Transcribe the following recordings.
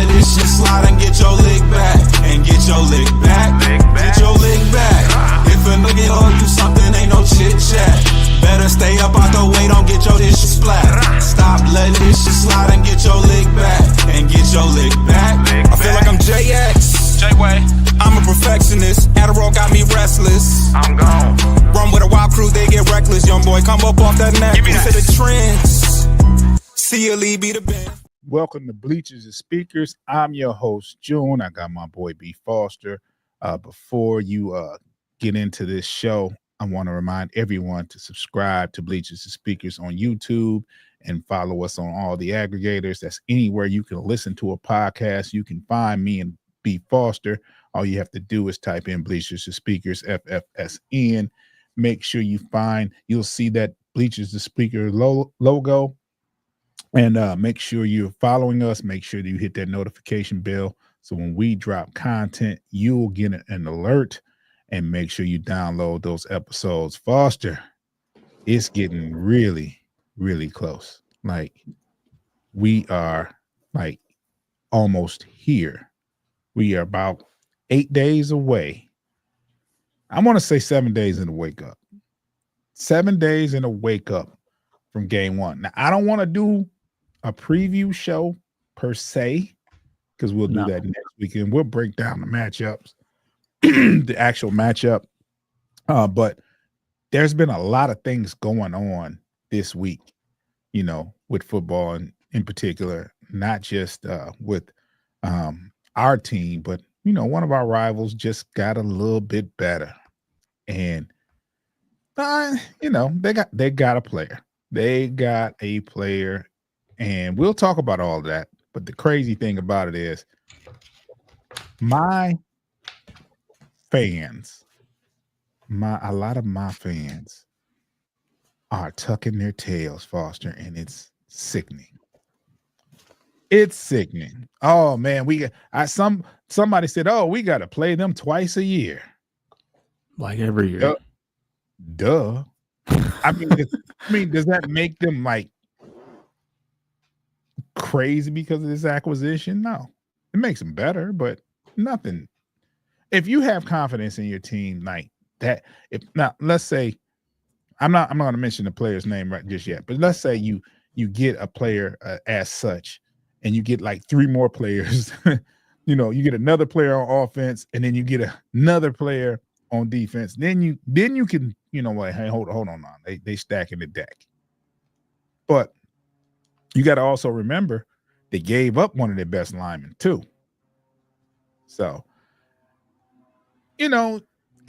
let this shit slide and get your lick back. And get your lick back. Get your lick back. If a nigga owe you something, ain't no chit chat. Better stay up out the way, don't get your shit splat. Stop letting this shit slide and get your lick back. And get your lick back. I feel like I'm JX. J-Way. I'm a perfectionist. Adderall got me restless. I'm gone. Run with a wild crew, they get reckless. Young boy, come up off that neck. Give me Into that. the trends. See a lead, be the band. Welcome to Bleachers and Speakers. I'm your host, June. I got my boy B. Foster. Before you get into this show, I want to remind everyone to subscribe to Bleachers and Speakers on YouTube and follow us on all the aggregators. That's anywhere you can listen to a podcast. You can find me and B. Foster. All you have to do is type in Bleachers and Speakers, FFSN. Make sure you'll see that Bleachers and Speaker logo. And make sure you're following us. Make sure that you hit that notification bell. So when we drop content, you'll get an alert. And make sure you download those episodes. Foster, it's getting really, really close. Like, we are like almost here. We are about 8 days away. I want to say 7 days in the wake up. 7 days in a wake up from game one. Now, I don't want to do a preview show per se, because we'll do that next weekend. We'll break down the matchups, the actual matchup. But there's been a lot of things going on this week, with football and in particular, not just with our team, but one of our rivals just got a little bit better. And they got a player. They got a player. And we'll talk about all of that. But the crazy thing about it is my fans, a lot of my fans are tucking their tails, Foster, and it's sickening. It's sickening. Oh man, somebody said, "Oh, we got to play them twice a year." Like every year. Duh. I mean, does that make them like crazy because of this acquisition? No, it makes them better, but nothing. If you have confidence in your team like that, let's say I'm not going to mention the player's name right just yet, but let's say you get a player as such, and you get like three more players. You get another player on offense, and then you get another player on defense. Then you can, hey, hold on now. They stacking the deck, but you got to also remember they gave up one of their best linemen too. So, and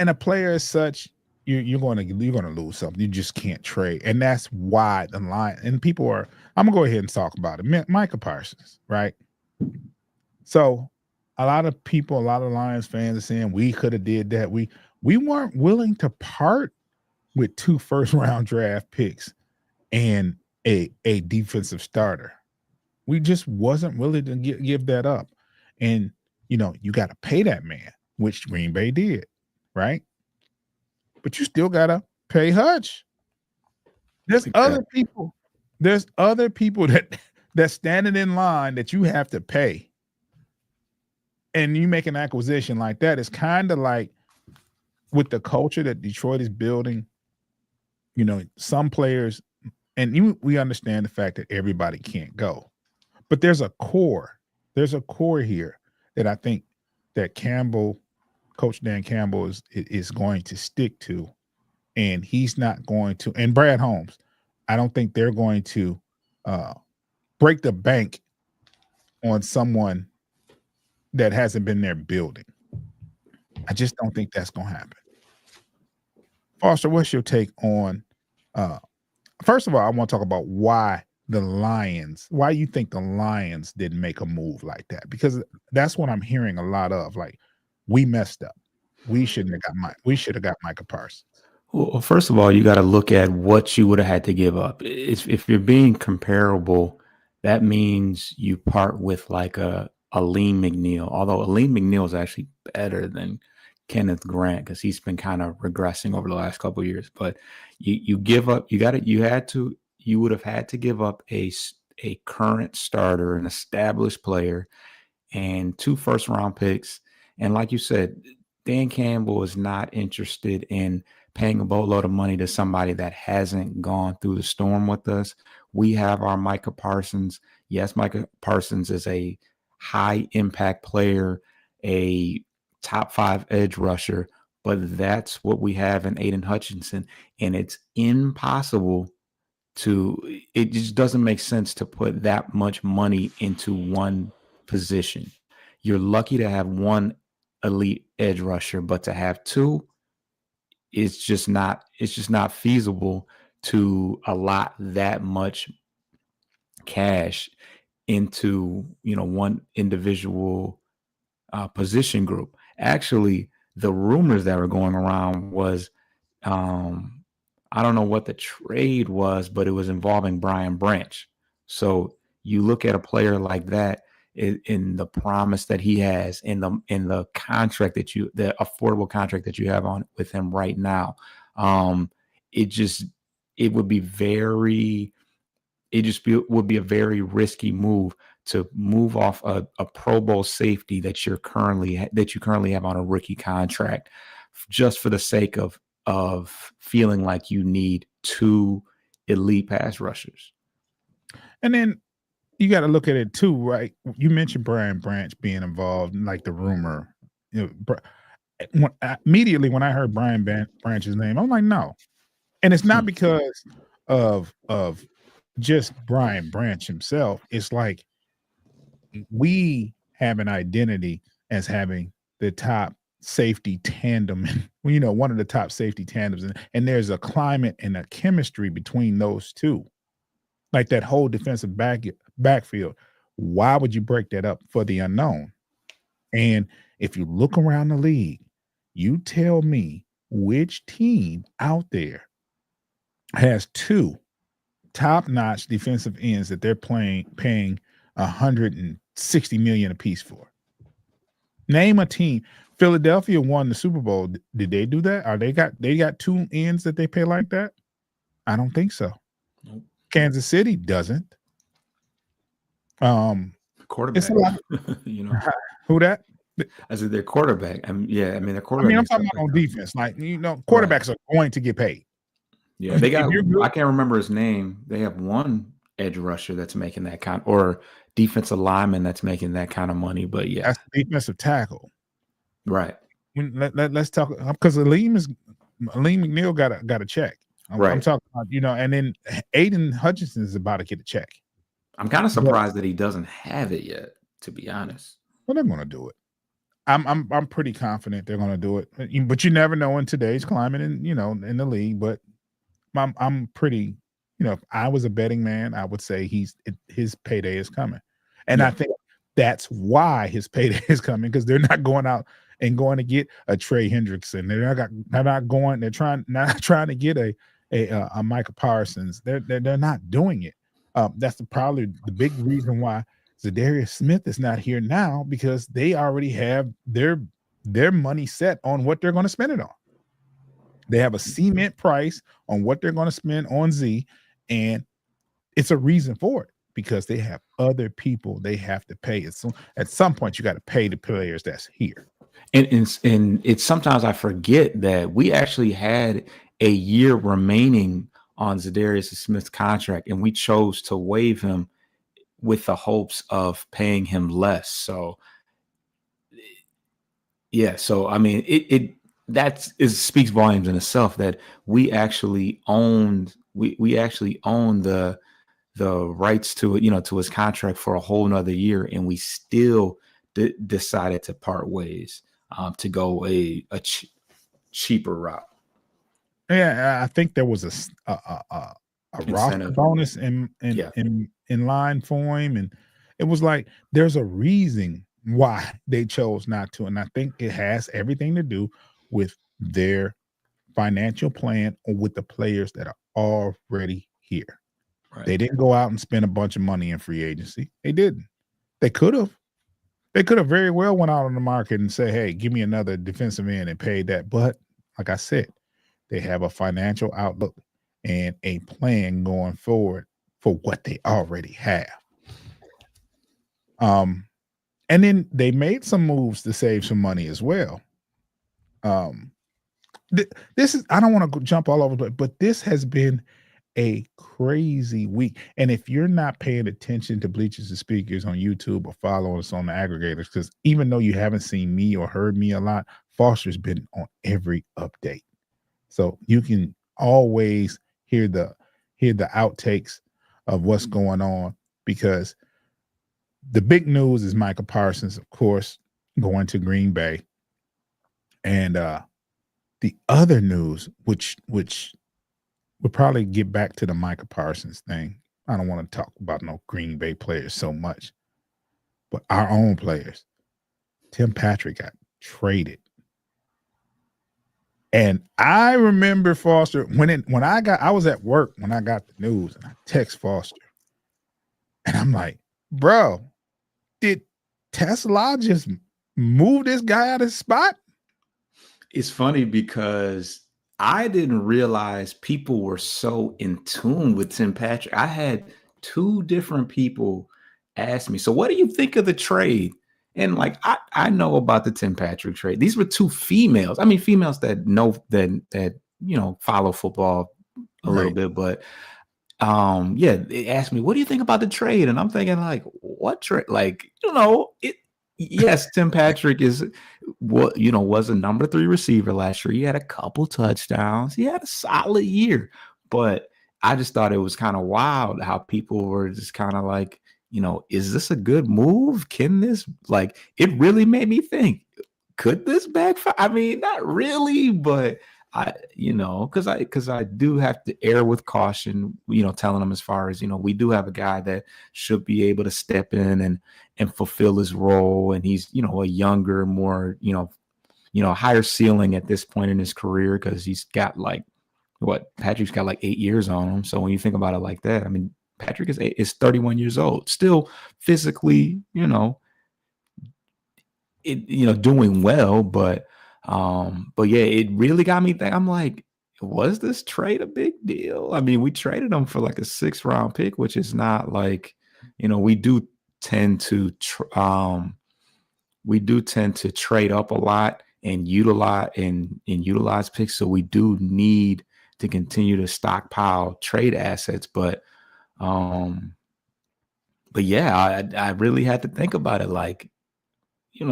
a player as such, you're going to lose something. You just can't trade, and that's why the line. And people are. I'm gonna go ahead and talk about it. Micah Parsons, right? So, a lot of people, a lot of Lions fans are saying we could have did that. We weren't willing to part with 2 first-round draft picks and a defensive starter. We just wasn't willing to give that up. And, you got to pay that man, which Green Bay did, right? But you still got to pay Hutch. There's other people that's standing in line that you have to pay. And you make an acquisition like that. It's kind of like with the culture that Detroit is building, some players, and we understand the fact that everybody can't go, but there's a core here that I think that Coach Dan Campbell is going to stick to, and he's not going to, and Brad Holmes, I don't think they're going to break the bank on someone that hasn't been there building. I just don't think that's going to happen. Foster, what's your take on, first of all, I want to talk about why you think the Lions didn't make a move like that, because that's what I'm hearing a lot of. Like, we messed up. We should have got Micah Parsons. Well, first of all, you got to look at what you would have had to give up. If you're being comparable, that means you part with like a Aleem McNeil, although Aleem McNeil is actually better than Kenneth Grant because he's been kind of regressing over the last couple of years. But you give up, you would have had to give up a current starter, an established player, and 2 first-round picks. And like you said, Dan Campbell is not interested in paying a boatload of money to somebody that hasn't gone through the storm with us. We have our Micah Parsons. Yes, Micah Parsons is a high impact player, a top 5 edge rusher, but that's what we have in Aiden Hutchinson. And it's impossible it just doesn't make sense to put that much money into one position. You're lucky to have one elite edge rusher, but to have 2, it's just not feasible to allot that much cash into, one individual position group. Actually, the rumors that were going around was, I don't know what the trade was, but it was involving Brian Branch. So you look at a player like that in the promise that he has, in the contract the affordable contract that you have on with him right now. It would be a very risky move to move off a Pro Bowl safety that you currently have on a rookie contract, just for the sake of feeling like you need 2 elite pass rushers. And then you got to look at it too, right? You mentioned Brian Branch being involved, like the rumor. Immediately when I heard Brian Branch's name, I'm like, no. And it's not because of just Brian Branch himself. It's like we have an identity as having the top safety tandem, one of the top safety tandems, and there's a climate and a chemistry between those two, like that whole defensive backfield. Why would you break that up for the unknown? And if you look around the league, you tell me which team out there has 2 top-notch defensive ends that they're paying $160 million a piece for. Name a team. Philadelphia won the Super Bowl. Did they do that? Or they got 2 ends that they pay like that? I don't think so. Nope. Kansas City doesn't. Quarterback. It's a lot. Who that? I said their quarterback. Their quarterback. I'm talking about on defense. Like, quarterbacks are going to get paid. Yeah, they got. I can't remember his name. They have one edge rusher that's making that kind, or defensive lineman that's making that kind of money. But yeah, that's defensive tackle. Right. Let's talk, because Aleem McNeil got a check. I'm talking about, and then Aiden Hutchinson is about to get a check. I'm kind of surprised that he doesn't have it yet, to be honest. Well, they're going to do it. I'm pretty confident they're going to do it, but you never know in today's climate and in the league. But I'm pretty, if I was a betting man, I would say his payday is coming, and I think that's why his payday is coming, because they're not going out and going to get a Trey Hendrickson. They're not trying to get a Micah Parsons. They're not doing it. That's probably the big reason why Zadarius Smith is not here now, because they already have their money set on what they're going to spend it on. They have a cement price on what they're going to spend on Z, and it's a reason for it, because they have other people they have to pay. At some point, you got to pay the players that's here. And it's sometimes I forget that we actually had a year remaining on Zadarius Smith's contract, and we chose to waive him with the hopes of paying him less. So, yeah. So, I mean, it speaks volumes in itself that we actually owned the rights to it, to his contract for a whole nother year, and we still decided to part ways, to go a cheaper route. Yeah, I think there was a roster bonus in line for him, and it was like there's a reason why they chose not to, and I think it has everything to do with their financial plan or with the players that are already here. Right. They didn't go out and spend a bunch of money in free agency. They didn't. They could have. They could have very well went out on the market and said, hey, give me another defensive end and paid that. But like I said, they have a financial outlook and a plan going forward for what they already have. And then they made some moves to save some money as well. This is, I don't want to jump all over, but this has been a crazy week. And if you're not paying attention to Bleachers and Speakers on YouTube or following us on the aggregators, because even though you haven't seen me or heard me a lot, Foster's been on every update. So you can always hear the outtakes of what's going on, because the big news is Micah Parsons, of course, going to Green Bay. And the other news, which we'll probably get back to the Micah Parsons thing. I don't want to talk about no Green Bay players so much, but our own players. Tim Patrick got traded. And I remember, Foster, I was at work when I got the news, and I text Foster. And I'm like, bro, did Tesla just move this guy out of his spot? It's funny because I didn't realize people were so in tune with Tim Patrick. I had two different people ask me, so what do you think of the trade? And like, I know about the Tim Patrick trade. These were two females. I mean, females that know that follow football a little bit, but yeah, they asked me, what do you think about the trade? And I'm thinking, like, what trade? Like, yes, Tim Patrick was a number 3 receiver last year. He had a couple touchdowns. He had a solid year, but I just thought it was kind of wild how people were just kind of like, is this a good move? Can this, like, it really made me think, could this backfire? I mean, not really, but because I do have to err with caution, telling them as far as, we do have a guy that should be able to step in and fulfill his role. And he's, a younger, more, higher ceiling at this point in his career, because he's got Patrick's got like 8 years on him. So when you think about it like that, I mean, Patrick is 31 years old, still physically, doing well, but yeah, it really got me thinking. I'm like, was this trade a big deal? I mean, we traded him for like a 6th round pick, which is not like, we do tend to trade up a lot and utilize picks. So we do need to continue to stockpile trade assets, but yeah, I really had to think about it. Like, we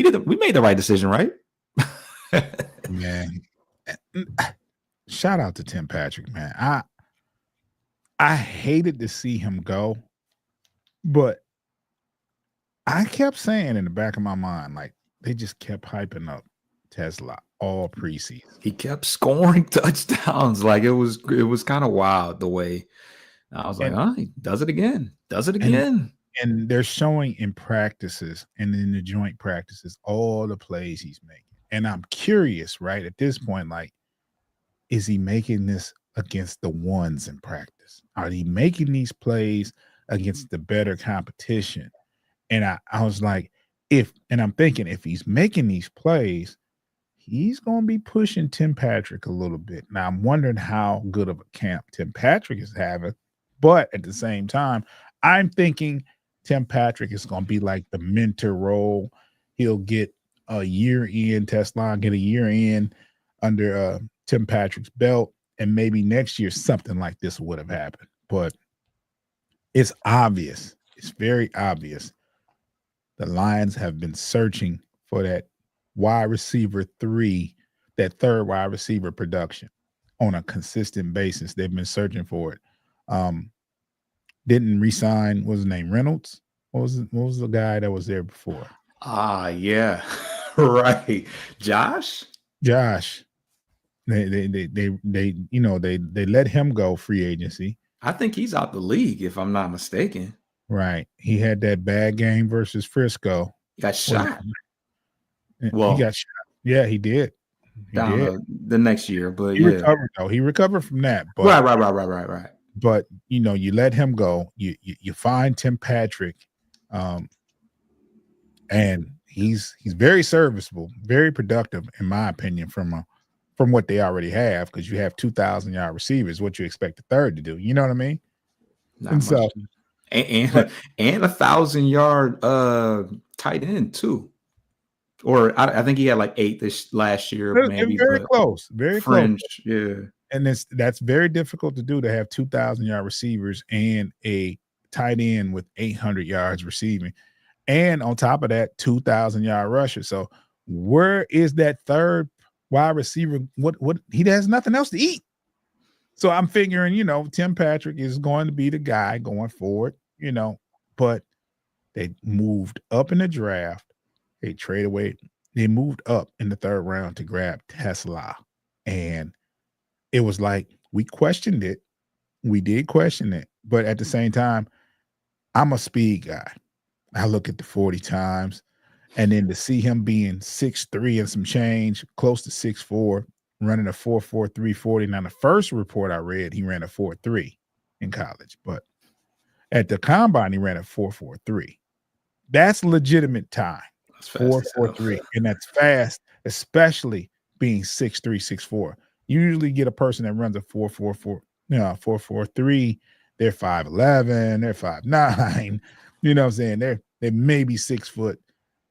made the right decision, right? Man, shout out to Tim Patrick, man. I hated to see him go, but I kept saying in the back of my mind, like, they just kept hyping up Tesla all preseason. He kept scoring touchdowns. Like, it was kind of wild the way. I was like, he does it again. And they're showing in practices and in the joint practices all the plays he's making. And I'm curious, right, at this point, like, is he making this against the ones in practice? Are he making these plays against the better competition? And I was like, I'm thinking, if he's making these plays, he's going to be pushing Tim Patrick a little bit. Now, I'm wondering how good of a camp Tim Patrick is having. But at the same time, I'm thinking Tim Patrick is going to be like the mentor role. He'll get a year in, Tesla get a year in under Tim Patrick's belt, and maybe next year something like this would have happened. But it's obvious. It's very obvious. The Lions have been searching for that wide receiver 3, that third wide receiver production on a consistent basis. They've been searching for it. Didn't resign, what's his name, Reynolds? What was the guy that was there before? Yeah. Right. Josh. They let him go free agency. I think he's out the league, if I'm not mistaken. Right. He had that bad game versus Frisco. He got shot. Well, he got shot. Yeah, he did. The next year, but he recovered though. He recovered from that. But, right. But you let him go. You find Tim Patrick, and he's very serviceable, very productive, in my opinion, from what they already have, because you have 2,000-yard receivers. What you expect the third to do? You know what I mean? and, and 1,000-yard tight end too. Or I think he had like 8 this last year, maybe. Very but close, very fringe, close. yeah. And that's very difficult to do, to have 2,000-yard receivers and a tight end with 800 yards receiving. And on top of that, 2,000-yard rusher. So where is that third wide receiver? What he has nothing else to eat. So I'm figuring, Tim Patrick is going to be the guy going forward, but they moved up in the draft. They trade away. They moved up in the third round to grab Tesla. And it was like, we questioned it. We did question it. But at the same time, I'm a speed guy. I look at the 40 times, and then to see him being 6'3" and some change, close to 6'4", running a 4.43 40. Now, the first report I read, he ran a 4.3 in college, but at the combine, he ran a 4.43. That's legitimate time. 4.43, and that's fast, especially being 6'3", 6'4". You usually get a person that runs a 4.44, 4.43. They're 5'11", they're 5'9". You know what I'm saying? They may be 6 foot,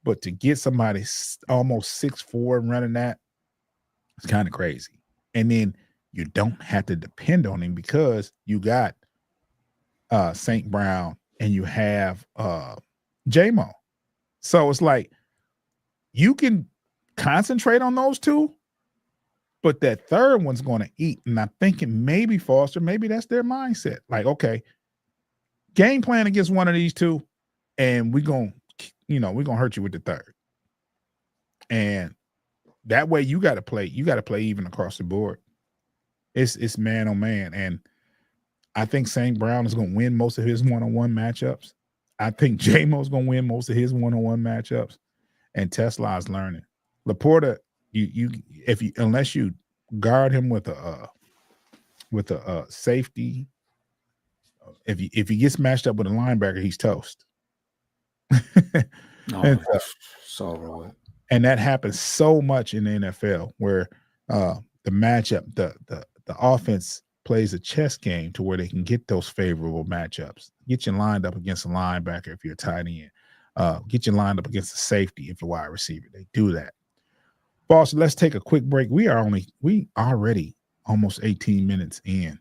but to get somebody almost 6'4" running that, it's kind of crazy. And then you don't have to depend on him because you got St. Brown and you have J-Mo. So it's like you can concentrate on those two, but that third one's going to eat. And I'm thinking maybe Foster, maybe that's their mindset. Like, okay, game plan against one of these two, and we're gonna hurt you with the third. And that way you got to play even across the board. It's man on man. And I think St. Brown is going to win most of his one-on-one matchups. I think J-Mo is going to win most of his one-on-one matchups. And Tesla is learning. Laporta, unless you guard him with a safety, if he gets matched up with a linebacker, he's toast. And that happens so much in the NFL, where the matchup, the offense plays a chess game to where they can get those favorable matchups. Get you lined up against a linebacker if you're a tight end. Get you lined up against a safety if you're a wide receiver. They do that. Boss, let's take a quick break. We already almost 18 minutes in,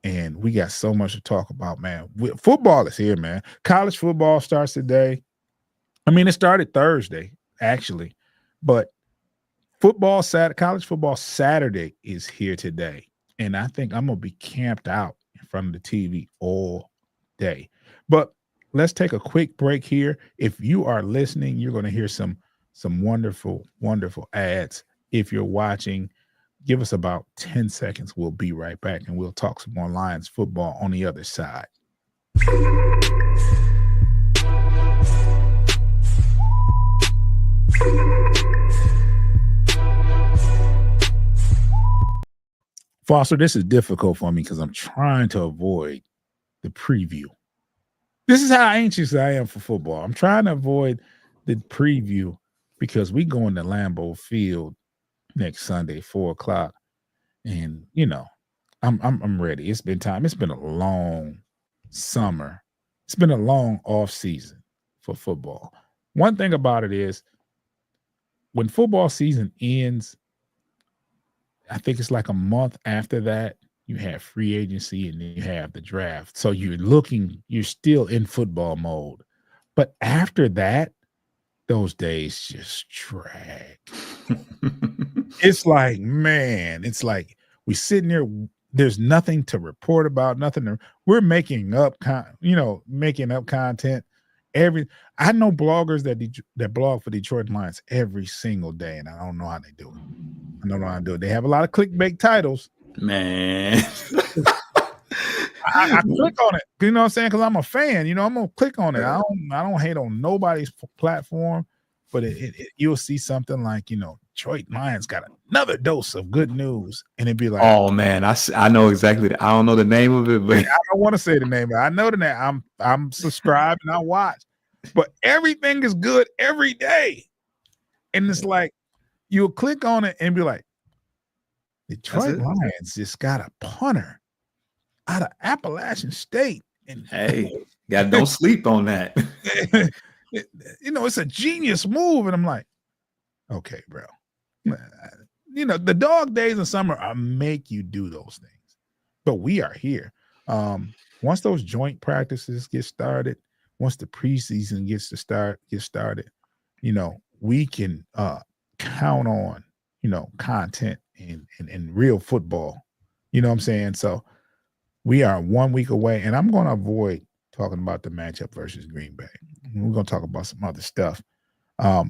and we got so much to talk about, man. Football is here, man. College football starts today. I mean, it started Thursday, actually, but college football Saturday is here today. And I think I'm going to be camped out in front of the TV all day. But let's take a quick break here. If you are listening, you're going to hear some wonderful, wonderful ads. If you're watching, give us about 10 seconds. We'll be right back, and we'll talk some more Lions football on the other side. Foster, this is difficult for me because I'm trying to avoid the preview. This is how anxious I am for football. I'm trying to avoid the preview because we go into Lambeau Field next Sunday, 4:00, and I'm ready. It's been time. It's been a long summer. It's been a long off season for football. One thing about it is, when football season ends, I think it's like a month after that, you have free agency and then you have the draft. So you're still in football mode. But after that, those days just drag. It's like, man, it's like we sitting there. There's nothing to report about, we're making up content. I know bloggers that blog for Detroit Lions every single day, and I don't know how they do it. I don't know how to do it. They have a lot of clickbait titles. Man. I click on it. You know what I'm saying? Because I'm a fan. I'm gonna click on it. I don't hate on nobody's platform, but you'll see something like, Detroit Lions got another dose of good news, and it'd be like, oh man, I know exactly. I don't know the name of it, but I don't want to say the name, but I know the name. I'm subscribed and I watch, but everything is good every day, and it's like you'll click on it and be like, Detroit Lions just got a punter out of Appalachian State, and hey, Yeah, don't sleep on that. It's a genius move. And I'm like, okay, bro. The dog days in summer make you do those things. But we are here. Once those joint practices get started, once the preseason gets started, we can count on, content and real football. You know what I'm saying? So we are 1 week away, and I'm going to avoid talking about the matchup versus Green Bay. We're going to talk about some other stuff. I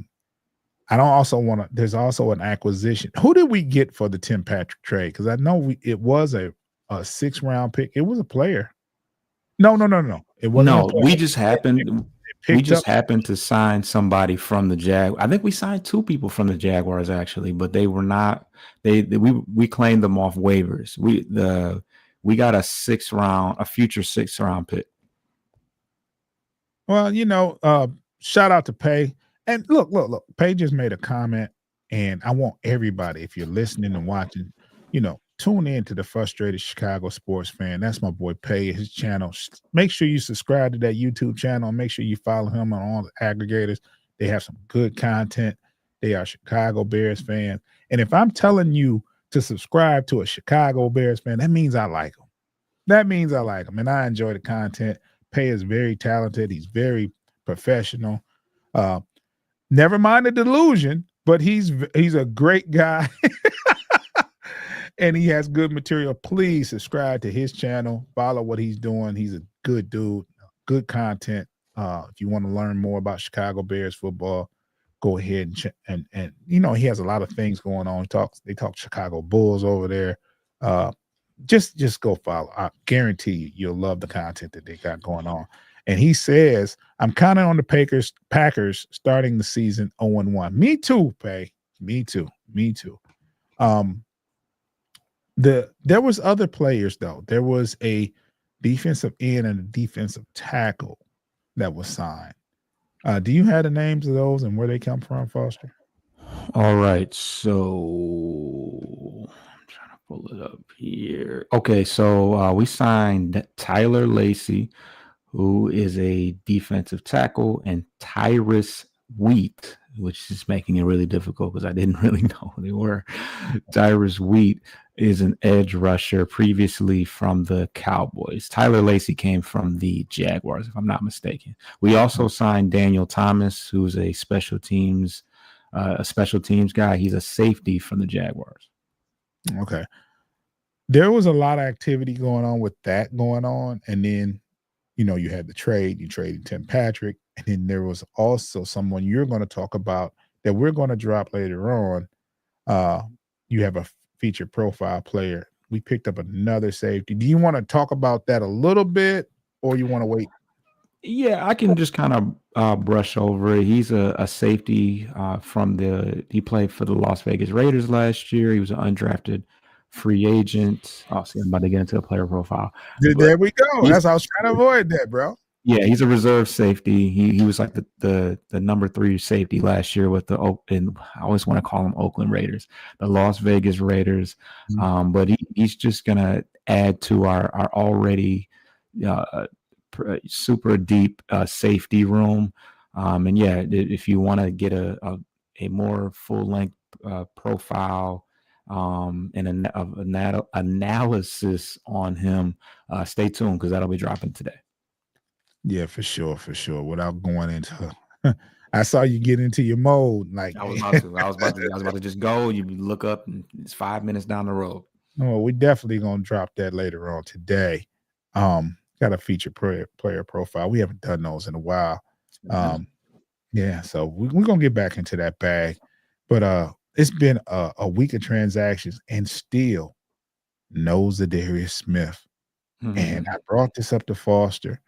don't also want to. There's also an acquisition. Who did we get for the Tim Patrick trade? Because I know it was a 6th-round pick. It was a player. No. It wasn't. No, we just happened to sign somebody from the Jag. I think we signed 2 people from the Jaguars actually, but they were not. We claimed them off waivers. We got a future 6th-round pick. Well, shout out to Pay. And look, Pay just made a comment, and I want everybody, if you're listening and watching, tune in to the Frustrated Chicago Sports Fan. That's my boy Pay, his channel. Make sure you subscribe to that YouTube channel. Make sure you follow him on all the aggregators. They have some good content. They are Chicago Bears fans. And if I'm telling you to subscribe to a Chicago Bears fan, that means I like them. And I enjoy the content. Pay is very talented. He's very professional. Never mind the delusion, but he's a great guy. And he has good material. Please subscribe to his channel. Follow what he's doing. He's a good dude, good content. If you want to learn more about Chicago Bears football, go ahead and he has a lot of things going on. They talk Chicago Bulls over there. Just go follow. I guarantee you'll love the content that they got going on. And he says, I'm kind of on the Packers starting the season 0-1. Me too, Pay. Me too. There was other players, though. There was a defensive end and a defensive tackle that was signed. Do you have the names of those and where they come from, Foster? All right. So I'm trying to pull it up here. Okay. So we signed Tyler Lacey, who is a defensive tackle, and Tyrus Wheat, which is making it really difficult because I didn't really know who they were. Tyrus Wheat is an edge rusher previously from the Cowboys. Tyler Lacey came from the Jaguars, if I'm not mistaken. We also signed Daniel Thomas, who's a special teams guy. He's a safety from the Jaguars. Okay. There was a lot of activity going on, and then you had the trade. You traded Tim Patrick, and then there was also someone you're going to talk about that we're going to drop later on. You have a featured profile player. We picked up another safety. Do you want to talk about that a little bit, or you want to wait? Yeah, I can just kind of brush over it. He's a safety he played for the Las Vegas Raiders last year. He was an undrafted free agent. Oh, see, I'm about to get into a player profile. There we go. That's how I was trying to avoid that, bro. Yeah, he's a reserve safety. He was like the number 3 safety last year with and I always want to call them Oakland Raiders, the Las Vegas Raiders. Mm-hmm. But he's just gonna add to our already super deep safety room. And yeah, if you want to get a more full length profile and an analysis on him, stay tuned because that'll be dropping today. Yeah, for sure. Without going into, I saw you get into your mode. Like I was about to just go. You look up, and it's 5 minutes down the road. Well, we definitely gonna drop that later on today. Got a feature player profile. We haven't done those in a while. Yeah, so we're gonna get back into that bag. But it's been a week of transactions, and still no Zadarius Smith. Mm-hmm. And I brought this up to Foster.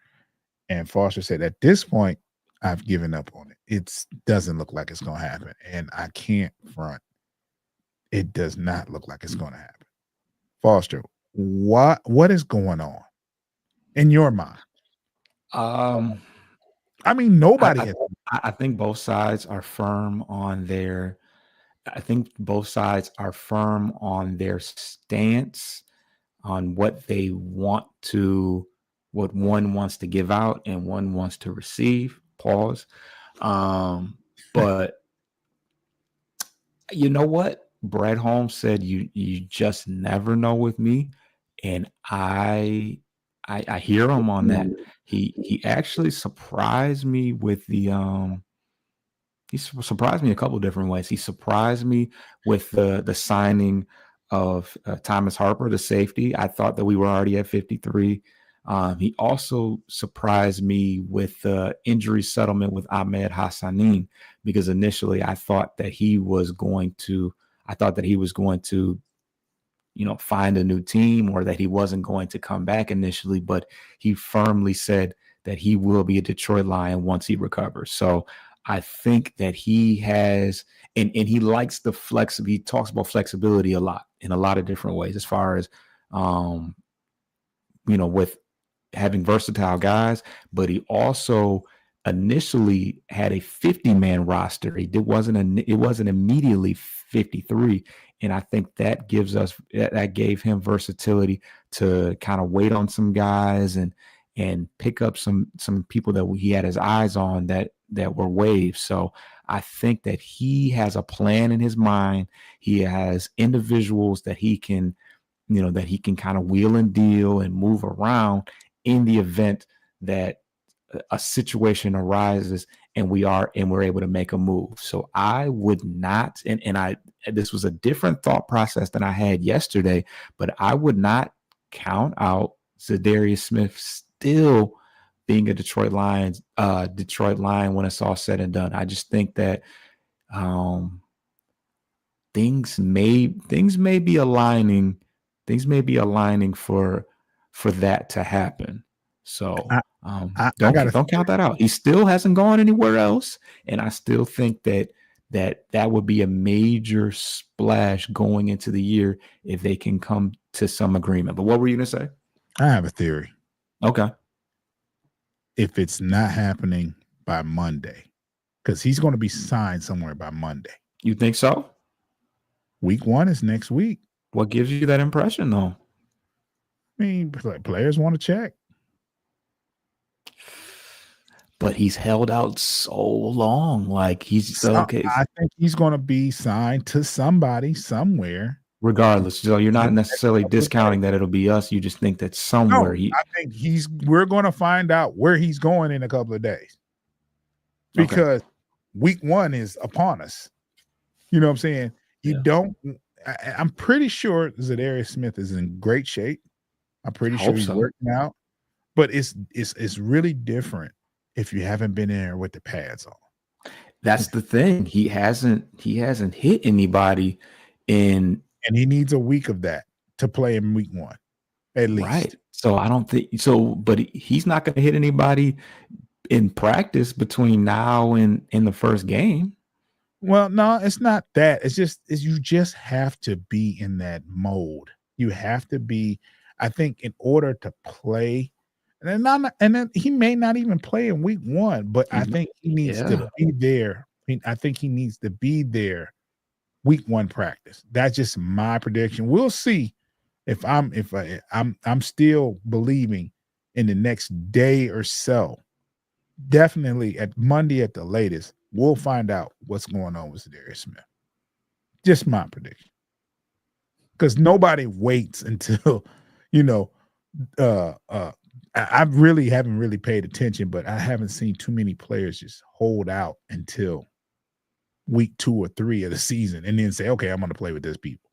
And Foster said, at this point, I've given up on it. It doesn't look like it's going to happen. And I can't front. It does not look like it's going to happen. Foster, what is going on in your mind? I mean, nobody. I think both sides are firm on their. I think both sides are firm on their stance on what they want to what one wants to give out and one wants to receive. Pause. But you know what? Brett Holmes said you just never know with me, and I hear him on that. He actually surprised me with the he surprised me a couple different ways. He surprised me with the signing of Thomas Harper, the safety. I thought that we were already at 53. He also surprised me with the injury settlement with Ahmed Hassanin, because initially I thought that he was going to find a new team, or that he wasn't going to come back initially, but he firmly said that he will be a Detroit Lion once he recovers. So I think that he has, and he likes the he talks about flexibility a lot in a lot of different ways, as far as, with having versatile guys, but he also initially had a 50-man roster. It wasn't immediately 53. And I think that gave him versatility to kind of wait on some guys and pick up some people that he had his eyes on that were waves. So I think that he has a plan in his mind. He has individuals that he can kind of wheel and deal and move around in the event that a situation arises and we're able to make a move. So I would not, and this was a different thought process than I had yesterday, but I would not count out Zadarius Smith still being a Detroit Lion when it's all said and done. I just think that things may be aligning for that to happen. So don't count that out. He still hasn't gone anywhere else, and I still think that would be a major splash going into the year if they can come to some agreement. But what were you going to say? I have a theory. Okay. If it's not happening by Monday, because he's going to be signed somewhere by Monday. You think so? Week 1 is next week. What gives you that impression, though? I mean, players want to check. But he's held out so long. Like, he's okay. I think he's going to be signed to somebody somewhere. Regardless. So you're not necessarily discounting that it'll be us. You just think that somewhere. No, I think we're going to find out where he's going in a couple of days. Because week 1 is upon us. You know what I'm saying? I'm pretty sure Zadarius Smith is in great shape. I'm pretty sure he's working out. But it's really different if you haven't been in there with the pads on. That's the thing. He hasn't hit anybody and he needs a week of that to play in week 1, at least. Right. So I don't think so, but he's not going to hit anybody in practice between now and in the first game. Well, no, it's not that. It's you just have to be in that mode. You have to be, I think, in order to play. And then he may not even play in week 1, but I think he needs to be there. I think he needs to be there week 1 practice. That's just my prediction. We'll see if I'm still believing in the next day or so. Definitely at Monday at the latest, we'll find out what's going on with Zadarius Smith. Just my prediction. Because nobody waits until, I really haven't really paid attention, but I haven't seen too many players just hold out until week 2 or 3 of the season and then say, okay, I'm going to play with these people.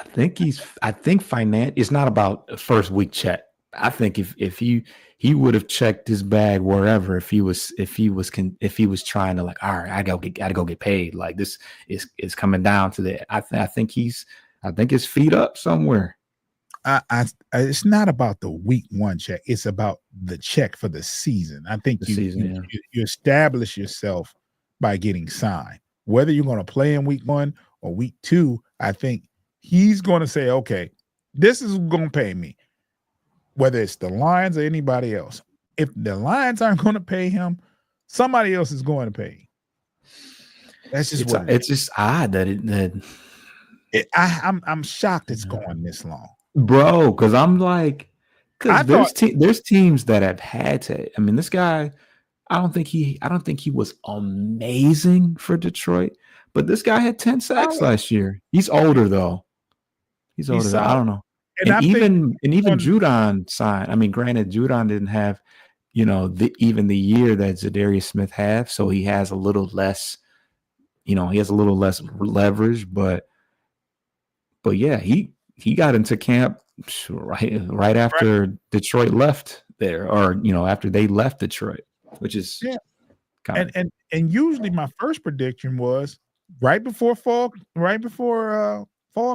I think it's not about a first week check. I think if he would have checked his bag wherever, if he was trying to, like, all right, I gotta go get paid. Like, this is coming down to that. I think his feet up somewhere. It's not about the week 1 check. It's about the check for the season. I think you establish yourself by getting signed. Whether you're going to play in week 1 or week 2, I think he's going to say, okay, this is going to pay me. Whether it's the Lions or anybody else. If the Lions aren't going to pay him, somebody else is going to pay him. That's just it's just odd that I'm shocked it's going this long. Bro, because I'm like, Because there's teams that have had to. I mean, this guy. I don't think he was amazing for Detroit, but this guy had 10 sacks last year. He's older though. He's older though. I don't know. And even Judon signed. I mean, granted, Judon didn't have, even the year that Zadarius Smith had, so he has a little less, he has a little less leverage, but yeah, he got into camp right after Detroit left there, or after they left Detroit, which is and usually my first prediction was right before fall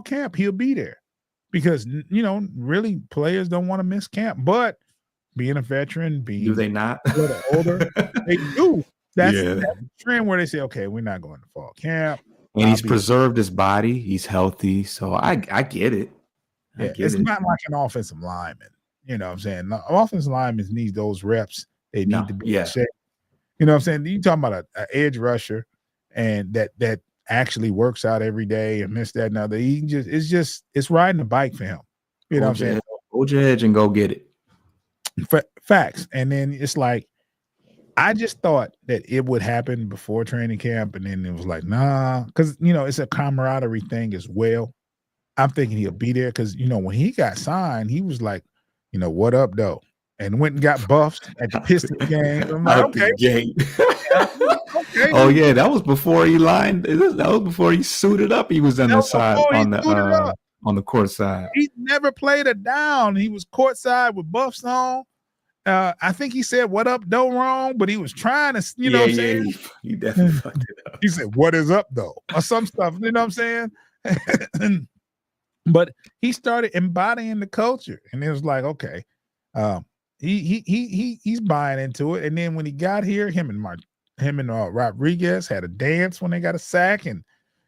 camp he'll be there, because really players don't want to miss camp, but being a veteran, do they not? A little older, they do. That's the trend where they say, okay, we're not going to fall camp. And he's preserved his body. He's healthy. So I get it. It's not like an offensive lineman. You know what I'm saying? The offensive linemen need those reps. They need to be in shape. You know what I'm saying? You talking about an edge rusher and that actually works out every day and miss that and other. It's riding a bike for him. You know what I'm saying? Hold your edge and go get it. Facts. And then it's like, I just thought that it would happen before training camp, and then it was like, nah, because it's a camaraderie thing as well. I'm thinking he'll be there because when he got signed, he was like, what up, though, and went and got buffed at the Pistons game. I'm like, okay. Oh yeah, that was before he lined. That was before he suited up. He was on the side on the court side. He never played a down. He was courtside with buffs on. I think he said "What up, though" wrong, but he was trying to, what I'm saying? He definitely fucked it up. He said, "What is up, though?" or some stuff. You know what I'm saying? But he started embodying the culture, and it was like, okay, he's buying into it. And then when he got here, him and Rodriguez had a dance when they got a sack, and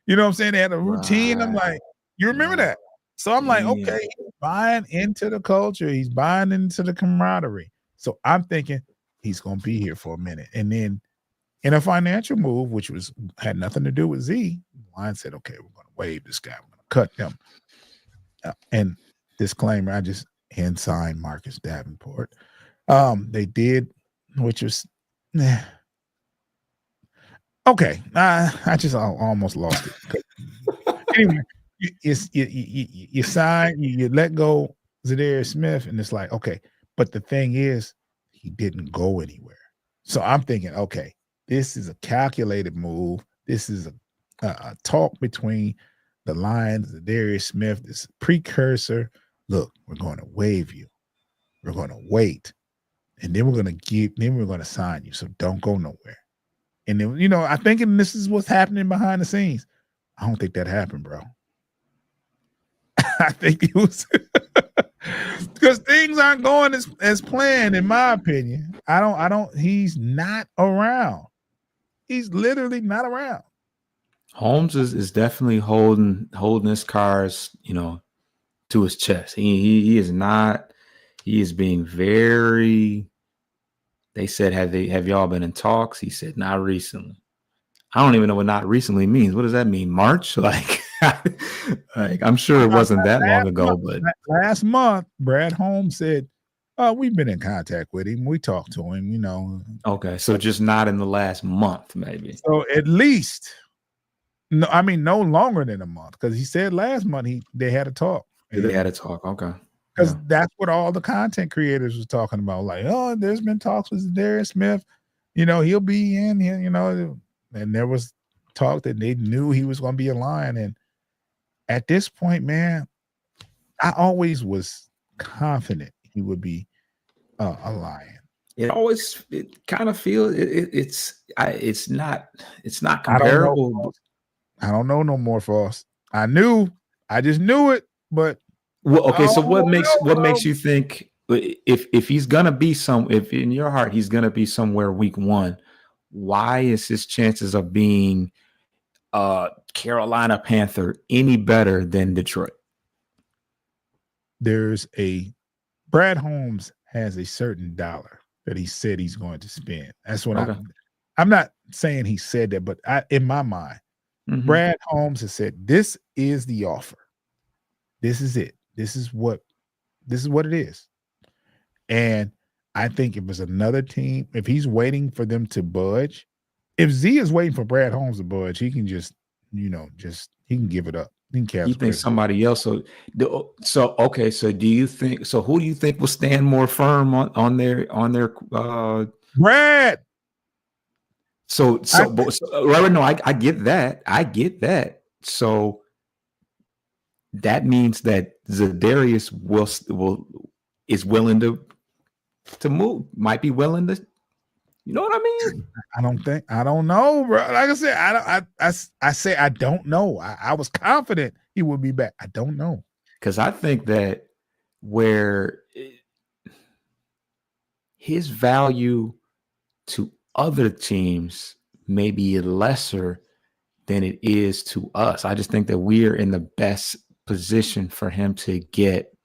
you know what I'm saying? They had a routine. I'm like, you remember that? So I'm like, okay, he's buying into the culture. He's buying into the camaraderie. So I'm thinking he's going to be here for a minute. And then in a financial move, which had nothing to do with Z, Lions said, okay, we're going to waive this guy. We're going to cut him. And disclaimer, I just signed Marcus Davenport. They did, which was okay. I just almost lost it. Anyway, you sign, you let go Zadarius Smith, and it's like, okay. But the thing is, he didn't go anywhere. So I'm thinking, okay, this is a calculated move. This is a talk between the Lions, Zadarius Smith, this precursor. Look, we're going to waive you. We're going to wait. And then we're going to sign you. So don't go nowhere. And then, I think this is what's happening behind the scenes. I don't think that happened, bro. I think it was because things aren't going as planned, in my opinion. He's not around. He's literally not around. Holmes is definitely holding his cards, to his chest. He is not. He is being very. They said, have y'all been in talks? He said, not recently. I don't even know what not recently means. What does that mean? March? Like I'm sure it wasn't that long ago, but last month, Brad Holmes said, we've been in contact with him. We talked to him, Okay, so just not in the last month, maybe. So at least, no longer than a month, because he said last month they had a talk. They had a talk, okay. Because that's what all the content creators was talking about. Like, oh, there's been talks with Zadarius Smith. He'll be in here, and there was talk that they knew he was going to be a Lion. And at this point, man, I always was confident he would be a Lion. It kind of feels it's not comparable. I don't know no more, Foss. I just knew it, but okay. So what makes you think if he's gonna be if in your heart he's gonna be somewhere week 1, why is his chances of being Carolina Panther any better than Detroit? Brad Holmes has a certain dollar that he said he's going to spend. That's what I'm not saying he said that, but in my mind, Brad Holmes has said, this is the offer. This is it. This is what it is. And I think if it's another team, if he's waiting for them to budge, if Z is waiting for Brad Holmes to budge, he can just, he can give it up. He can You cancel think it. somebody else? So okay. So do you think? So who do you think will stand more firm on their Brad. Right? No, I get that. I get that. So that means that Zadarius is willing to move. Might be willing to. You know what I mean? I don't know, bro. Like I said, I say I don't know. I was confident he would be back. I don't know. Because I think that where his value to other teams may be lesser than it is to us. I just think that we're in the best position for him to get,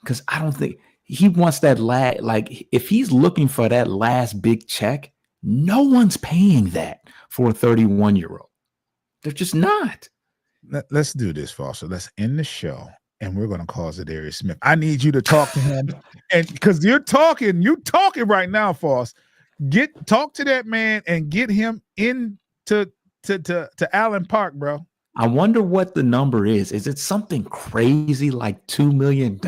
because I don't think he wants that like if he's looking for that last big check, no one's paying that for a 31-year-old. They're just not. Let's do this, Foster. Let's end the show, and we're going to call Zadarius Smith. I need you to talk to him, and because you're talking right now, Foster. Talk to that man and get him into to Allen Park, bro. I wonder what the number is. Is it something crazy like $2 million?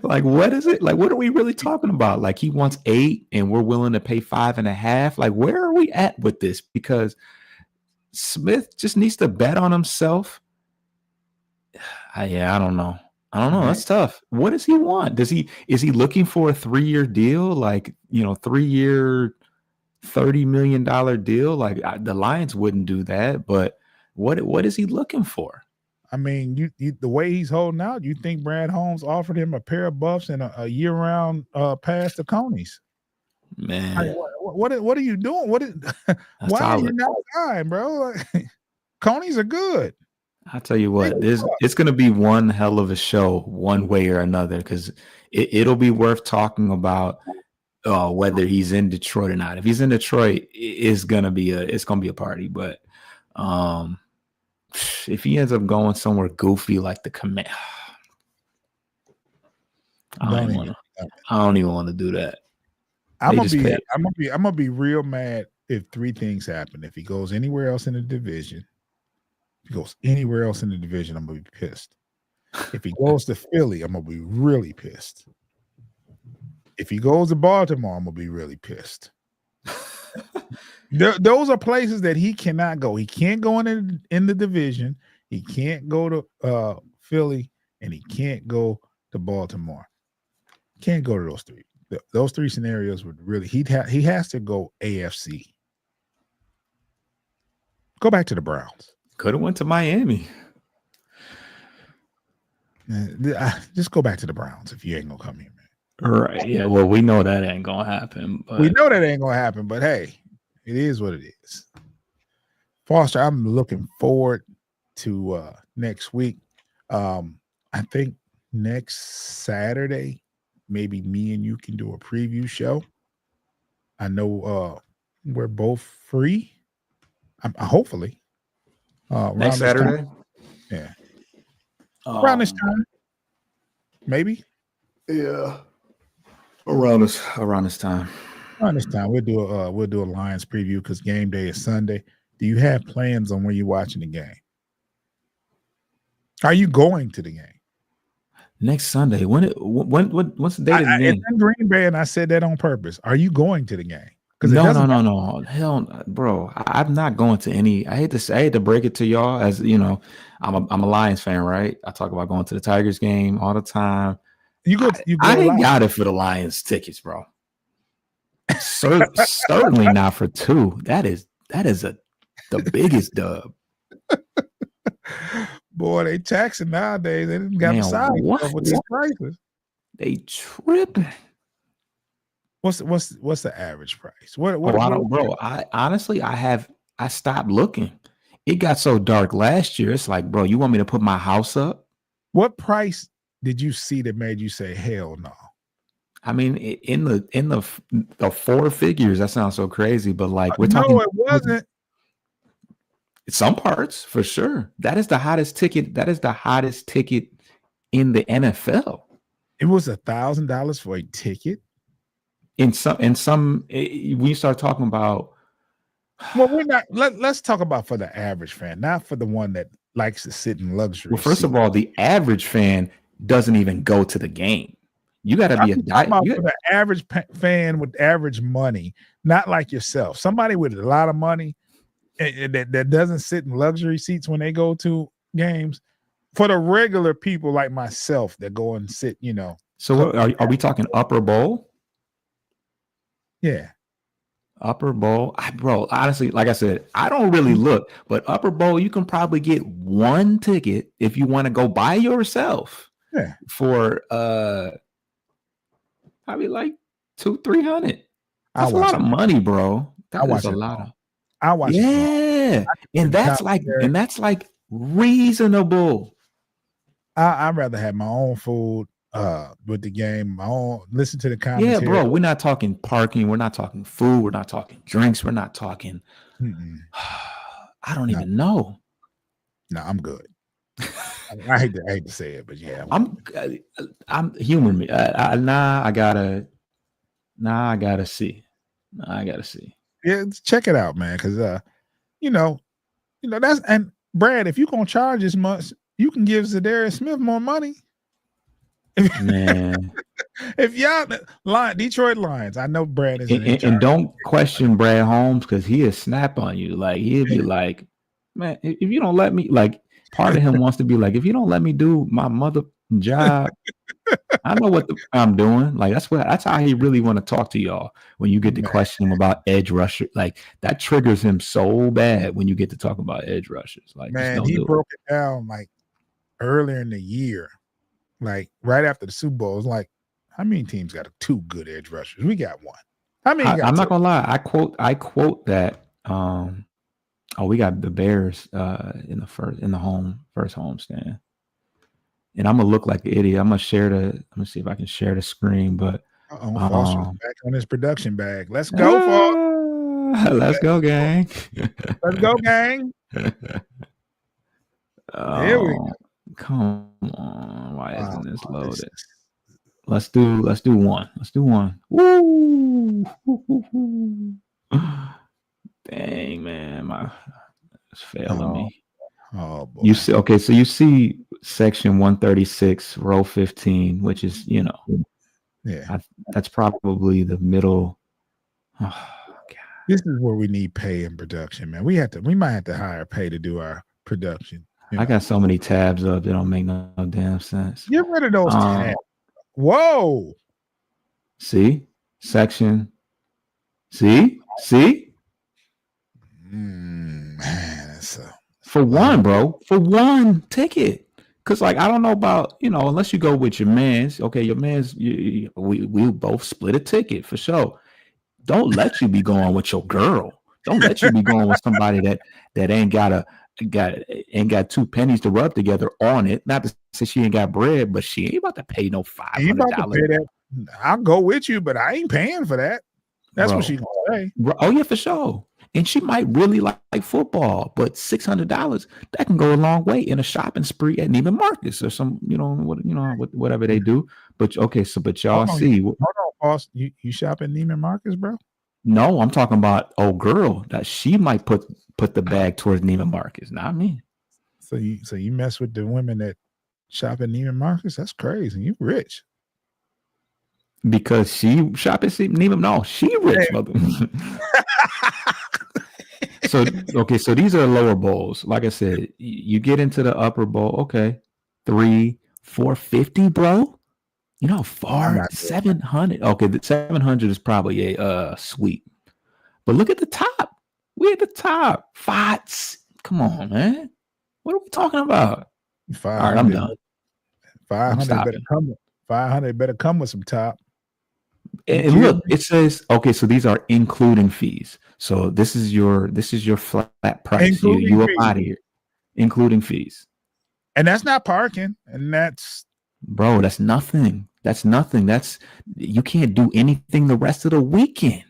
like what is it? Like, what are we really talking about? Like, he wants 8 and we're willing to pay 5.5. Like, where are we at with this? Because Smith just needs to bet on himself. I don't know. That's tough. What does he want? Is he looking for a 3-year deal? Like, 3-year, $30 million deal? Like, the Lions wouldn't do that, but what is he looking for? I mean, you the way he's holding out, you think Brad Holmes offered him a pair of buffs and a year-round pass to Conies? Man, like, what are you doing? Why are you not fine, bro? Like, Conies are good. I'll tell you what, it's going to be one hell of a show, one way or another, because it'll be worth talking about whether he's in Detroit or not. If he's in Detroit, it's gonna be a party. But if he ends up going somewhere goofy like the Command, I don't even want to do that. I'm gonna be real mad if 3 things happen. If he goes anywhere else in the division, I'm gonna be pissed. If he goes to Philly, I'm gonna be really pissed. If he goes to Baltimore, I'm gonna be really pissed. Those are places that he cannot go. He can't go in the division. He can't go to Philly, and he can't go to Baltimore. Can't go to those 3. Those 3 scenarios would really he has to go AFC. Go back to the Browns. Could have went to Miami. Just go back to the Browns if you ain't gonna come here, man. Right. Yeah. Well, we know that ain't gonna happen. But hey, it is what it is. Foster, I'm looking forward to next week. I think next Saturday, maybe me and you can do a preview show. I know we're both free. Hopefully. Next Saturday? Yeah. Around this time. Maybe. Yeah. Around this time. Around this time. We'll do a Lions preview because game day is Sunday. Do you have plans on when you're watching the game? Are you going to the game? Next Sunday. What's the date of the game? It's in Green Bay, and I said that on purpose. Are you going to the game? No. Hell, bro. I'm not going to any. I hate to break it to y'all, as you know, I'm a Lions fan, right? I talk about going to the Tigers game all the time. I ain't got it for the Lions tickets, bro. Certainly not for 2. That is the biggest dub. Boy, they taxing nowadays. They didn't got the side with these prices. They tripping. What's the average price? I honestly I stopped looking. It got so dark last year. It's like, bro, you want me to put my house up? What price did you see that made you say hell no? I mean, in the 4 figures. That sounds so crazy, but like we're talking. No, it wasn't. Some parts for sure. That is the hottest ticket. That is the hottest ticket in the NFL. It was $1,000 for a ticket. In some, when you start talking about, Well, we're not. Let's talk about for the average fan, not for the one that likes to sit in luxury. well, first of all, the average fan doesn't even go to the game. You got to be I'm talking about for the average fan with average money, not like yourself. Somebody with a lot of money that doesn't sit in luxury seats when they go to games. For the regular people like myself that go and sit, So are we talking upper bowl? Yeah. Upper bowl, bro. Honestly, like I said, I don't really look, but upper bowl, you can probably get one ticket if you want to go by yourself. Yeah. For probably like $200-300. That's a lot of money, bro. That is a lot of. I watch. Yeah, and that's like reasonable. I'd rather have my own food with the game, my own, listen to the commentary. Yeah, bro, we're not talking parking, we're not talking food, we're not talking drinks, we're not talking I don't even know. No, I'm good. I hate to say it, but yeah. I'm humor me. I gotta see. Yeah, check it out, man, because that's, and Brad, if you're gonna charge as much, you can give Zadarius Smith more money. Man, if y'all Detroit Lions, I know Brad is and don't question Brad Holmes because he'll snap on you. Like he'll be like, man, if you don't let me, like part of him wants to be like, if you don't let me do my mother job, I know what I'm doing. Like that's how he really want to talk to y'all when you get to question him about edge rusher. Like that triggers him so bad when you get to talk about edge rushers. Like, man, he broke it down like earlier in the year. Like right after the Super Bowl, it's like, how many teams got 2 good edge rushers? We got 1. How many? I'm not gonna lie. I quote that. We got the Bears in the first home stand, and I'm gonna look like an idiot. I'm gonna see if I can share the screen. But Foster's back on his production bag. Let's go, Foster. Let's go, gang. Let's go, gang. Here we go. Come on, why isn't this loaded? Let's do one. Woo! Dang, man, it's failing me. Oh boy. You see, okay, so you see section 136, row 15, which is, that's probably the middle. Oh, God. This is where we need pay in production, man. We might have to hire pay to do our production. I got so many tabs up, they don't make no damn sense. Get rid of those tabs. Whoa. See? Section. See? Man, for one, bro. For one ticket. Because, like, I don't know about, unless you go with your mans. Okay, your mans, we both split a ticket for sure. Don't let you be going with your girl. Don't let you be going with somebody that ain't got 2 pennies to rub together on it. Not to say she ain't got bread, but she ain't about to pay no $500. I'll go with you, but I ain't paying for that. That's what she gonna say. Oh yeah, for sure. And she might really like football, but $600 that can go a long way in a shopping spree at Neiman Marcus or some, whatever they do. But okay, but y'all see. Hold on, boss. You shop at Neiman Marcus, bro? No, I'm talking about old girl that she might put the bag towards Neiman Marcus, not me. So you mess with the women that shop at Neiman Marcus? That's crazy. You rich. Because she shop at Neiman? No, she rich, mother. So these are lower bowls. Like I said, you get into the upper bowl. Okay, $300-$450, bro. You know how far? 700. Okay, the 700 is probably a suite. But look at the top. We at the top. Fots. Come on, man. What are we talking about? All right, I'm done. 500 better come with some top. And look, it says, okay, so these are including fees. So this is your flat price. You up out of here, including fees. And that's not parking. And that's, bro, that's nothing. That's you can't do anything the rest of the weekend.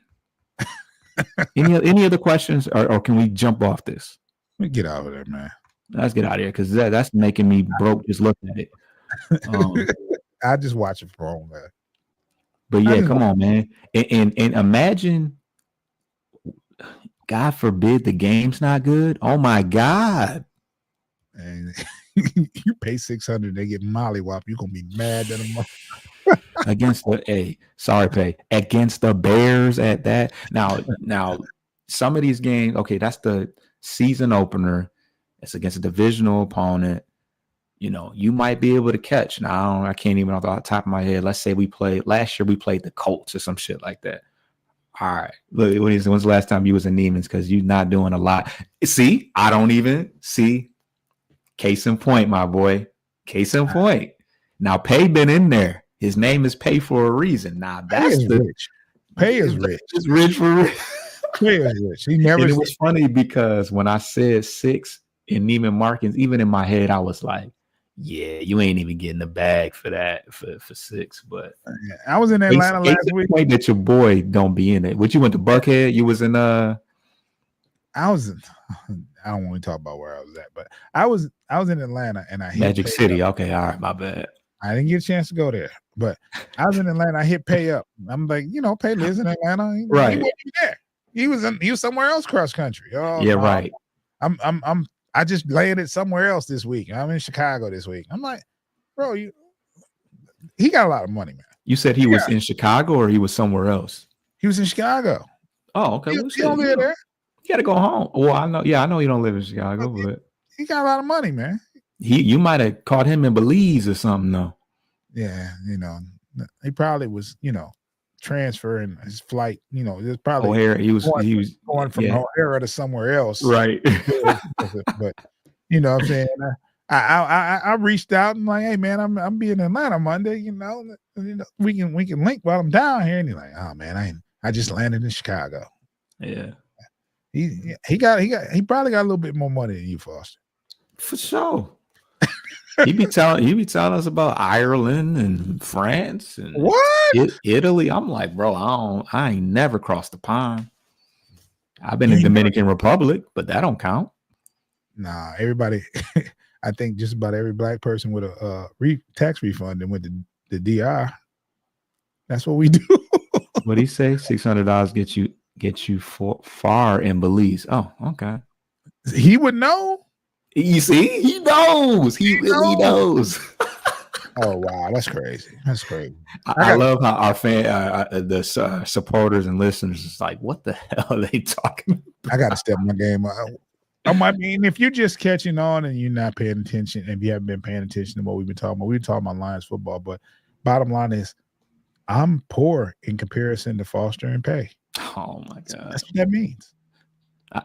Any other questions, or can we jump off this? Let me get out of there, man. Let's get out of here because that's making me broke just looking at it. I just watch it for home, man. But I yeah, just come on, man. And imagine, God forbid, the game's not good. Oh my God. and you pay $600, they get mollywop. You're gonna be mad at them. Against against the Bears at that. Now some of these games, okay, that's the season opener. It's against a divisional opponent. You know, you might be able to catch. Now I can't even off the top of my head. Let's say last year we played the Colts or some shit like that. All right. Look, when's the last time you was in Neiman's? Because you're not doing a lot. See, I don't even see. Case in point, my boy. Case in point. Now, Pay been in there. His name is Pay for a reason. Now, that's rich. Pay is rich. It's rich for rich. Pay is rich. He never. And it was funny because when I said 6 in Neiman Marcus, even in my head, I was like, yeah, you ain't even getting the bag for that for 6. But I was in Atlanta last week. Point that your boy don't be in it. What, you went to Buckhead? You was in I don't want to talk about where I was at, but I was in Atlanta and I hit Magic City. Up. Okay, all right, my bad. I didn't get a chance to go there, but I was in Atlanta. I hit Pay up. I'm like, Pay lives in Atlanta, right? He wasn't there. He was somewhere else cross country. Oh, yeah, right. I just landed somewhere else this week. I'm in Chicago this week. I'm like, bro, he got a lot of money, man. You said he was in Chicago or he was somewhere else? He was in Chicago. Oh, okay. He don't live there. You got to go home. Well, I know you don't live in Chicago, but he got a lot of money, man. You might have caught him in Belize or something, though. Yeah, he probably was, transferring his flight. There's probably O'Hare. He was going from O'Hara to somewhere else, right? But what I'm saying. I reached out and like, hey man, I'm being in Atlanta Monday. We can link while I'm down here. And he's like, oh man, I just landed in Chicago. Yeah. He probably got a little bit more money than you, Foster. For sure. he be telling us about Ireland and France and Italy. I'm like, bro, I ain't never crossed the pond. I've been in Dominican Republic, but that don't count. Nah, everybody. I think just about every black person with a tax refund and went to the DR. That's what we do. What he say? $600 get you far in Belize. Oh, okay. He would know. You see, he knows. He really knows. Oh wow, that's crazy. That's crazy. I love how our the supporters and listeners is like, what the hell are they talking about? I got to step my game up. I mean, if you're just catching on and you're not paying attention, if you haven't been paying attention to what we've been talking about, we've been talking about Lions football. But bottom line is, I'm poor in comparison to Foster and Pay. Oh my God, that's what that means.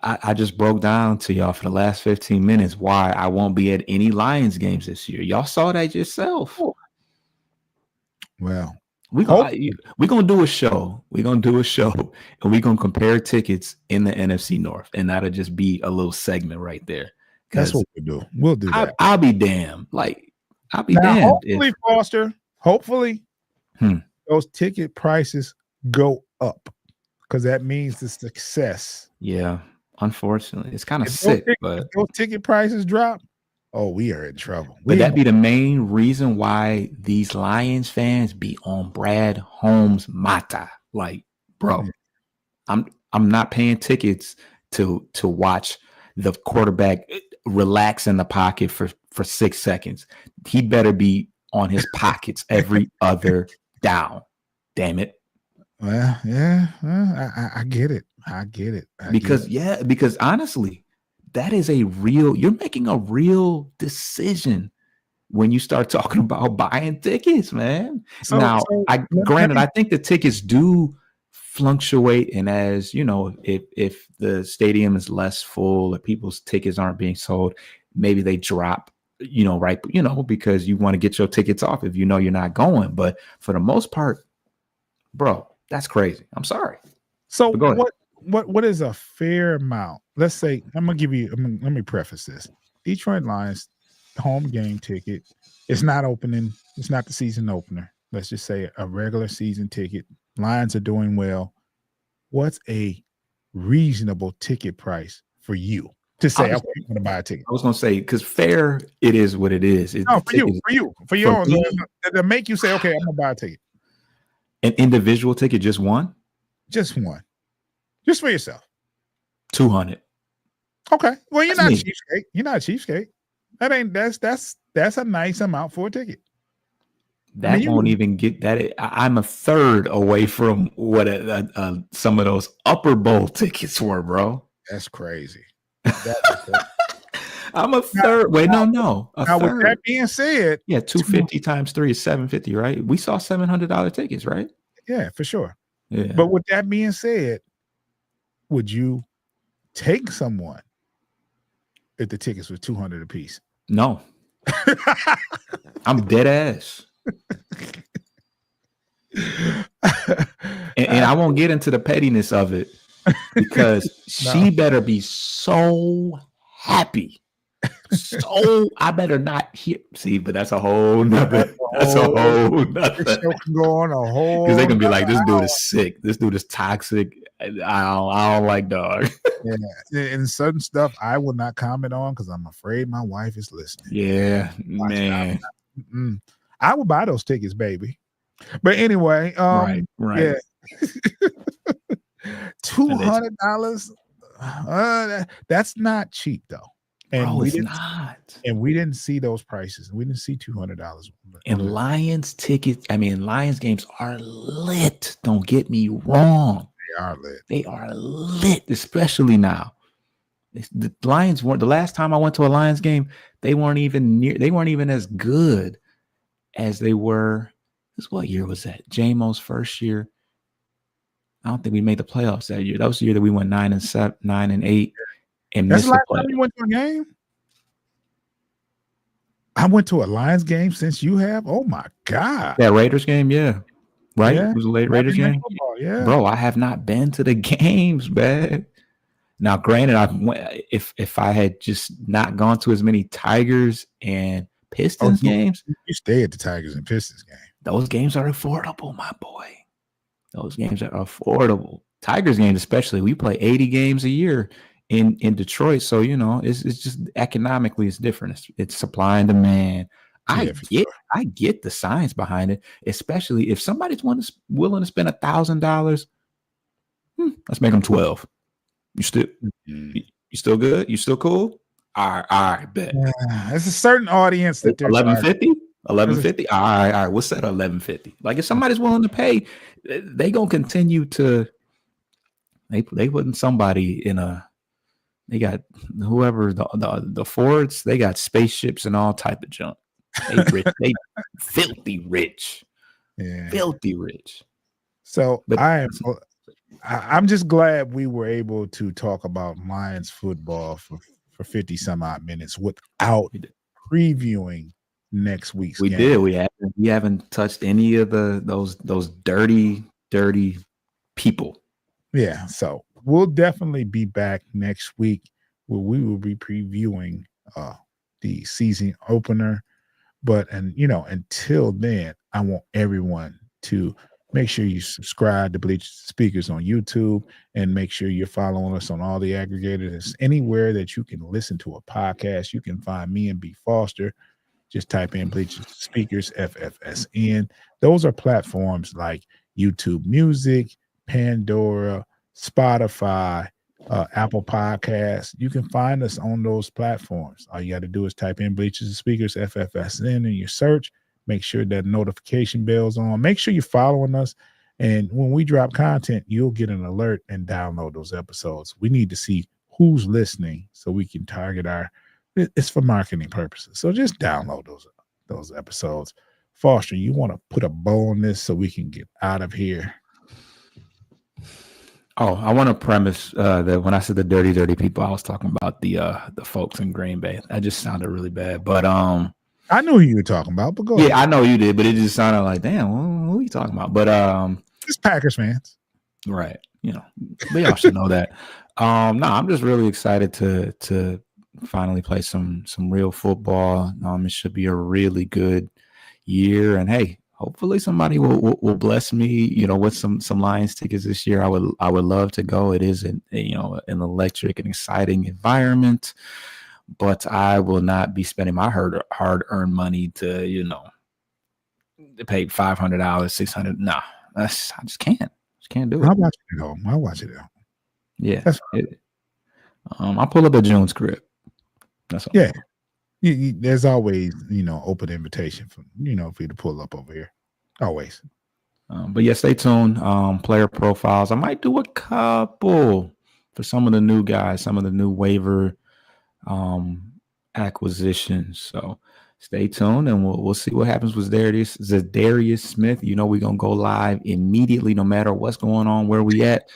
I just broke down to y'all for the last 15 minutes why I won't be at any Lions games this year. Y'all saw that yourself. Well, we're gonna do a show. We're gonna do a show and we're gonna compare tickets in the NFC North, and that'll just be a little segment right there. That's what we do. We'll do that. I'll be damned. I'll be damned. Hopefully, Foster. Hopefully, those ticket prices go up because that means the success. Yeah. Unfortunately, it's kind of sick, but if those ticket prices drop, we are in trouble. But that'd be the main reason why these Lions fans be on Brad Holmes' mata. Like, bro, I'm not paying tickets to watch the quarterback relax in the pocket for 6 seconds. He better be on his pockets every other down. Damn it. Well, yeah, I get it. Because honestly, that is you're making a real decision when you start talking about buying tickets, man. Granted, I think the tickets do fluctuate. And as you know, if the stadium is less full or people's tickets aren't being sold, maybe they drop, because you want to get your tickets off if you're not going. But for the most part, bro, that's crazy. I'm sorry. So what is a fair amount? Let's say let me preface this. Detroit Lions home game ticket. It's not opening. It's not the season opener. Let's just say a regular season ticket. Lions are doing well. What's a reasonable ticket price for you? to say, okay, I'm going to buy a ticket? I was gonna say because fair, it is what it is. No, for you, for your own, me, to make you say, okay, I'm going to buy a ticket. An individual ticket, just one, just one, just for yourself. 200. Okay, well, you're not me. cheapskate. You're not cheapskate. That's a nice amount for a ticket. That won't even get that. I'm a third away from what some of those upper bowl tickets were, bro. That's crazy. I'm a third. Wait, no. Now, with that being said, yeah, 250 times 3 is 750, right? We saw $700 tickets, right? Yeah, for sure. Yeah. But with that being said, would you take someone if the tickets were $200 a piece? No. I'm dead ass. and I won't get into the pettiness of it because she better be so happy. So I better not hear. See, but that's a whole nother. That's a whole nother. Show can go on a whole. Because they can be like, this dude is sick. This dude is toxic. I don't like dog. Yeah, and certain stuff I will not comment on because I'm afraid my wife is listening. Yeah, man. I would buy those tickets, baby. But anyway, right. Yeah, $200. That's not cheap though. And bro, it's not. And we didn't see those prices. We didn't see $200. And Lions tickets, Lions games are lit. Don't get me wrong. They are lit. They are lit, especially now. The Lions weren't. The last time I went to a Lions game, they weren't even as good as they were. What year was that? J-Mo's first year. I don't think we made the playoffs that year. That was the year that we went 9-7, 9-8. And that's the last time you went to a game? I went to a Lions game since you have? Oh my God. That Raiders game, yeah. Right? Yeah. It was a late Raiders game. Yeah. Bro, I have not been to the games, man. Now, granted, if I had just not gone to as many Tigers and Pistons games. You stay at the Tigers and Pistons game. Those games are affordable, my boy. Those games are affordable. Tigers games, especially, we play 80 games a year in Detroit. So, it's just economically it's different. It's supply and demand. I get the science behind it, especially if somebody's willing to spend $1,000. Let's make them 12. You still good? You still cool? All right, bet. There's a certain audience that they're 1150. All right. We'll set 1150. Like if somebody's willing to pay, they gonna continue to. They putting somebody in a. They got whoever the Fords. They got spaceships and all type of junk. They rich. They filthy rich. Yeah. Filthy rich. So I'm just glad we were able to talk about Lions football for 50 some odd minutes without previewing next week's game. Did. We haven't touched any of those dirty people. Yeah. So we'll definitely be back next week where we will be previewing the season opener. But until then, I want everyone to make sure you subscribe to Bleach Speakers on YouTube and make sure you're following us on all the aggregators. Anywhere that you can listen to a podcast, you can find me and B Foster. Just type in Bleach Speakers, FFSN. Those are platforms like YouTube Music, Pandora, Spotify, Apple Podcasts. You can find us on those platforms. All you got to do is type in Bleachers Speakers, FFSN in your search. Make sure that notification bell's on. Make sure you're following us. And when we drop content, you'll get an alert and download those episodes. We need to see who's listening so we can target it's for marketing purposes. So just download those episodes. Foster, you want to put a bow on this so we can get out of here? Oh, I want to premise that when I said the dirty people, I was talking about the folks in Green Bay. That just sounded really bad. But I knew who you were talking about, but go ahead. Yeah, I know you did, but it just sounded like, damn, what are you talking about? But it's Packers fans. Right. They all should know that. No, I'm just really excited to finally play some real football. It should be a really good year. And hey, hopefully somebody will bless me, you know, with some Lions tickets this year. I would love to go. It is an electric and exciting environment, but I will not be spending my hard earned money to, you know, pay $500, $600. Nah, I just can't do it. I'll watch it at home. I'll watch it at home. Yeah, I'll pull up a June's crib. That's all. Yeah. There's always, you know, open invitation for you to pull up over here. Always. But yeah, stay tuned. Player profiles. I might do a couple for some of the new guys, some of the new waiver acquisitions. So stay tuned, and we'll see what happens with Zadarius Smith. You know, we're gonna go live immediately, no matter what's going on, where we at,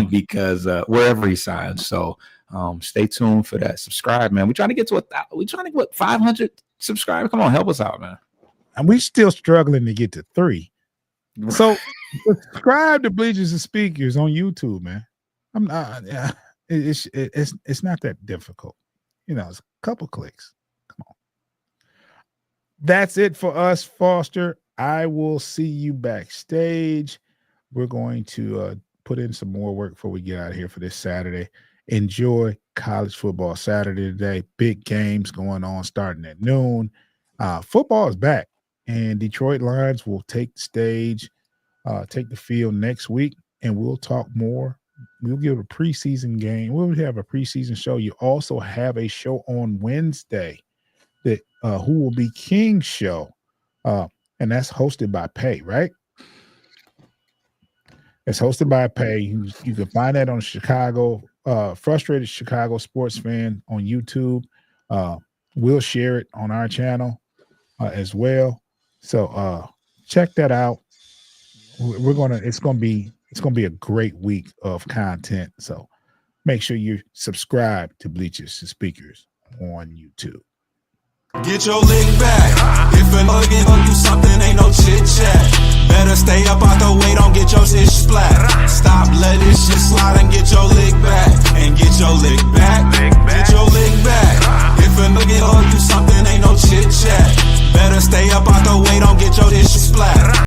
because wherever he signs. So stay tuned for that. Subscribe, man. We're trying to get to 500 subscribers. Come on, help us out, man. And we still struggling to get to 3. So subscribe to Bleachers and Speakers on YouTube, man. I'm not. It's not that difficult. You know, it's a couple clicks. Come on. That's it for us, Foster. I will see you backstage. We're going to put in some more work before we get out of here for this Saturday. Enjoy college football Saturday today. Big games going on starting at noon. Football is back, and Detroit Lions will take the stage, take the field next week, and we'll talk more. We'll give a preseason game. We'll have a preseason show. You also have a show on Wednesday that Who Will Be King show, and that's hosted by Pay, right? It's hosted by Pay. You can find that on Chicago. Frustrated Chicago sports fan on YouTube. We'll share it on our channel as well. So check that out. It's gonna be a great week of content. So make sure you subscribe to Bleachers and Speakers on YouTube. Get your lick back. If a nugget on you something, ain't no chit chat. Better stay up out the way, don't get your shit splat. Stop, let this shit slide and get your lick back. And get your lick back.